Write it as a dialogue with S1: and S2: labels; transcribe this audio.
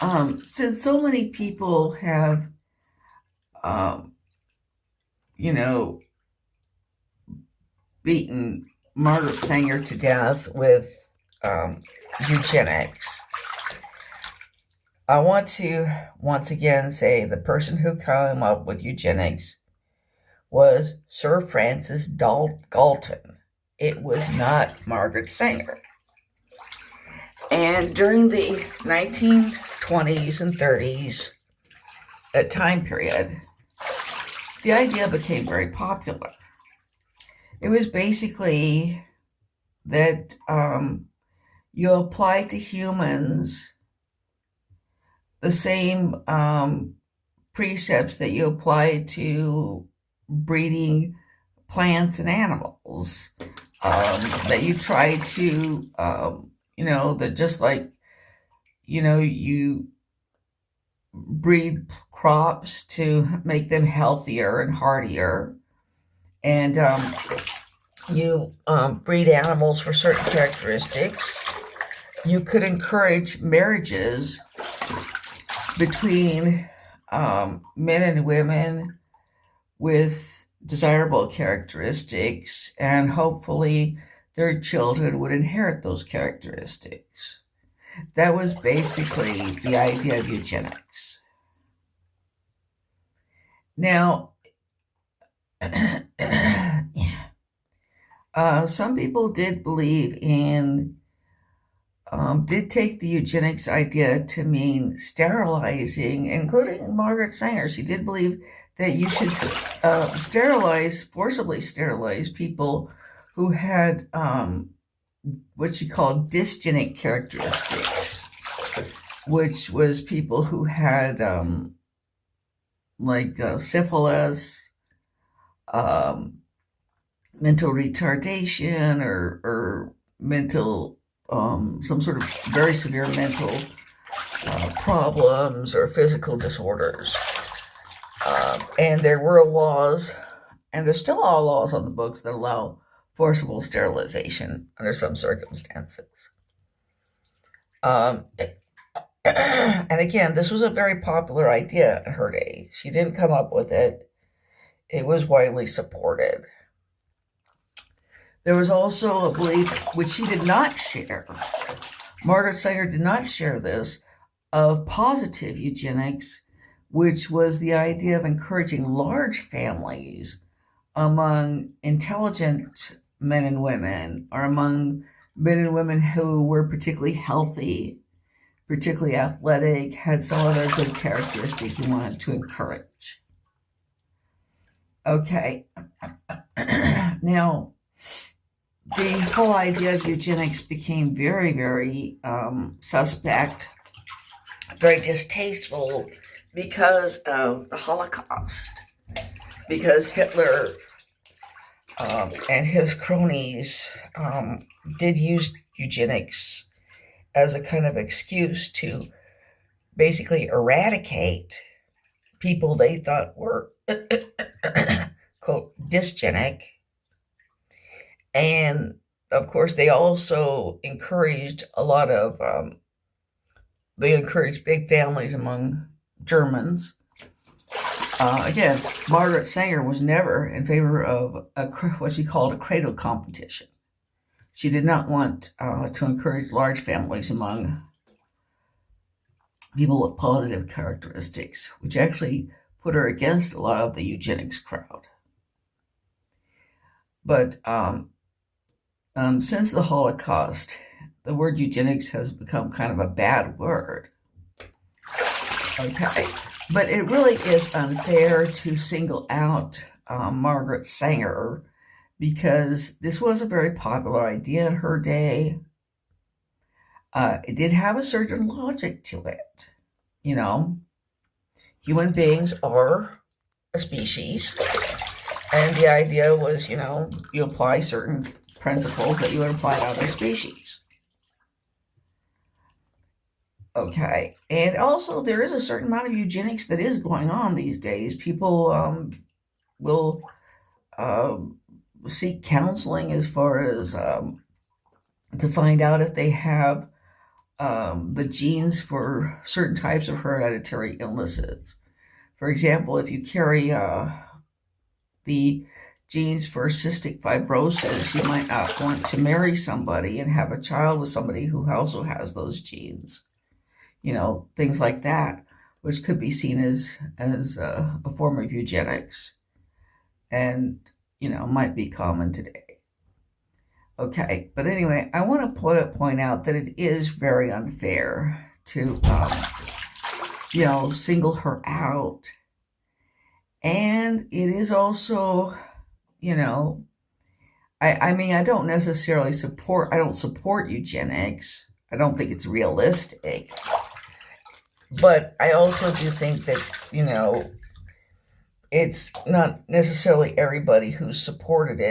S1: Since so many people have, um, you know, beaten Margaret Sanger to death with eugenics, I want to once again say the person who came up with eugenics was Sir Francis Galton. It was not Margaret Sanger. And during the 1920s and 30s, that time period, the idea became very popular. It was basically that you apply to humans the same precepts that you apply to breeding plants and animals. That you try to, that just like, you breed crops to make them healthier and hardier. And you breed animals for certain characteristics. You could encourage marriages between men and women with desirable characteristics, and hopefully their children would inherit those characteristics. That was basically the idea of eugenics. Now, some people did believe in, did take the eugenics idea to mean sterilizing, including Margaret Sanger. She did believe that you should forcibly sterilize people who had what she called dysgenic characteristics, which was people who had syphilis, mental retardation, or mental, some sort of very severe mental problems or physical disorders. And there were laws, and there still are laws on the books that allow forcible sterilization under some circumstances. And again, this was a very popular idea in her day. She didn't come up with it. It was widely supported. There was also a belief, which she did not share, Margaret Sanger did not share this, of positive eugenics, which was the idea of encouraging large families among intelligent men and women, or among men and women who were particularly healthy, particularly athletic, had some other good characteristic you wanted to encourage. Okay. Now, the whole idea of eugenics became very, very suspect, very distasteful because of the Holocaust, because Hitler and his cronies did use eugenics as a kind of excuse to basically eradicate people they thought were, quote, dysgenic. And of course, they also encouraged they encouraged big families among Germans. Again, Margaret Sanger was never in favor of what she called a cradle competition. She did not want to encourage large families among people with positive characteristics, which actually put her against a lot of the eugenics crowd. But since the Holocaust, the word eugenics has become kind of a bad word. Okay. But it really is unfair to single out Margaret Sanger, because this was a very popular idea in her day. It did have a certain logic to it. Human beings are a species, and the idea was, you apply certain principles that you would apply to other species. Okay, and also there is a certain amount of eugenics that is going on these days. People will seek counseling as far as to find out if they have the genes for certain types of hereditary illnesses. For example, if you carry the genes for cystic fibrosis, you might not want to marry somebody and have a child with somebody who also has those genes. Things like that, which could be seen as a form of eugenics, and might be common today. Okay, but anyway, I want to point out that it is very unfair to single her out, and it is also, I mean, I don't support eugenics. I don't think it's realistic. But I also do think that, it's not necessarily everybody who supported it